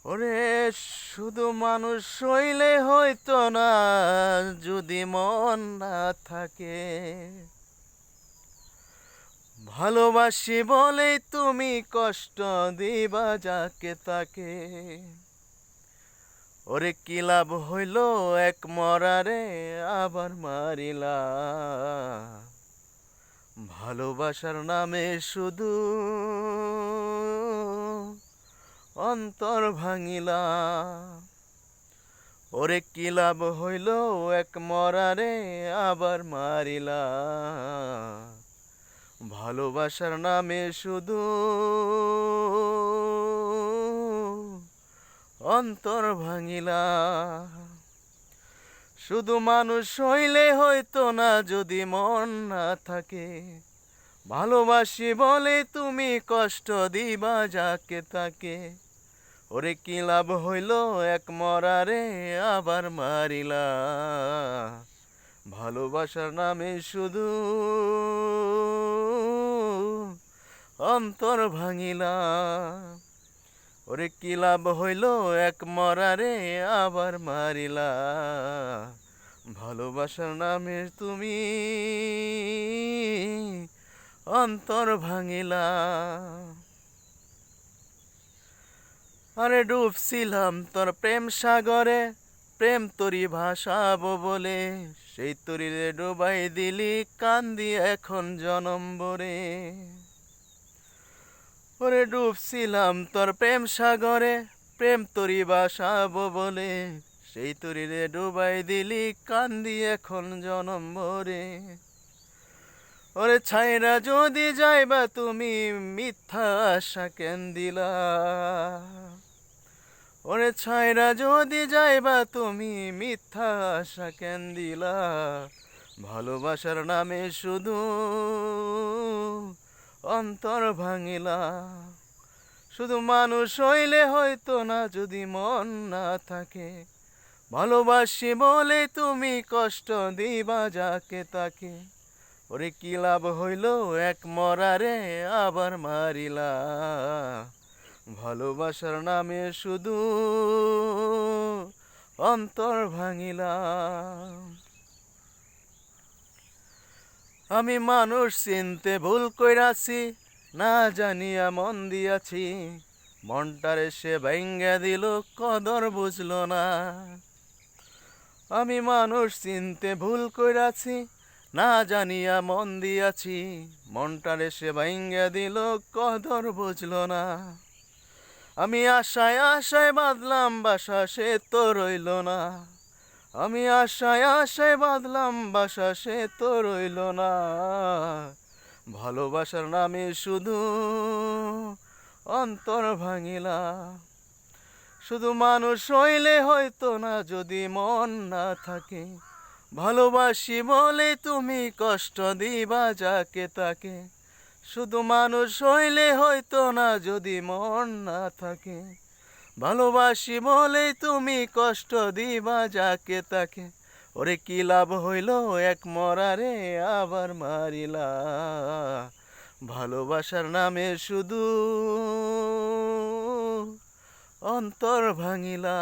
ওরে শুধু মানুষ হইলে হইতো না যদি মন না থাকে। ভালোবাসি বলেই তুমি কষ্ট দিবা যাকে তাকে। ওরে কি লাভ হইল এক মরারে আবার মারিলা। ভালোবাসার নামে শুধু অন্তর ভাঙিলা। ওরে কি লাভ হইল এক মরারে আবার মারিলা। ভালোবাসার নামে শুধু অন্তর ভাঙিলা। শুধু মানুষ হইলে হইতো না যদি মন না থাকে। ভালোবাসি বলে তুমি কষ্ট দিবা যাকে তাকে। ওরে কি লাভ হইল এক মরারে আবার মারিলা। ভালোবাসার নামে শুধু অন্তর ভাঙিলা। ওরে কি লাভ হইল এক মরারে আবার মারিলা। ভালোবাসার নামে তুমি অন্তর ভাঙিলা। আরে ডুবছিলাম তোর প্রেম সাগরে, প্রেম তরি ভাসাবো বলে। সেই তরিরে ডুবাই দিলি কান্দি এখন জনম ভরে। ওরে ডুবছিলাম তোর প্রেম সাগরে, প্রেম তরি ভাসাবো বলে। সেই তরিরে ডুবাই দিলি কান্দি এখন জনম ভরে। ওরে ছাইরা যদি যাইবা তুমি মিথ্যা আশা কেন দিলা। ওরে ছাইরা যদি যাইবা তুমি মিথ্যা আশা কেন দিলা। ভালোবাসার নামে শুধু অন্তর ভাঙিলা। শুধু মানুষ হইলে হইতো না যদি মন না থাকে। ভালোবাসি বলে তুমি কষ্ট দিবা যাকে তাকে। ওরে কি লাভ হইল এক মরারে আবার মারিলা। ভালোবাসার নামে শুধু অন্তর ভাঙিলা। আমি মানুষ চিনতে ভুল কইরাছি, না জানিয়া মন দিয়াছি। মনটারে সে ভাইঙ্গা দিল কদর বুঝলো না। আমি মানুষ চিনতে ভুল কইরাছি, না জানিয়া মন দিয়াছি। মনটারে সে ভাইঙ্গা দিল কদর বুঝলো না। আমি আশায় আশায় বাঁধলাম বাসা সে তো রইল না। আমি আশায় আশায় বাঁধলাম বাসা সে তো রইল না। ভালোবাসার নামে শুধু অন্তর ভাঙিলা। শুধু মানুষ হইলে হইতো না যদি মন না থাকে। ভালোবাসি বলে তুমি কষ্ট দিবা যাকে তাকে। শুধু মানুষ হইলে হইতো না যদি মন না থাকে। ভালোবাসি বলে তুমি কষ্ট দিবা যাকে তাকে। ওরে কি লাভ হইল এক মরারে আবার মারিলা। ভালোবাসার নামে শুধু অন্তর ভাঙিলা।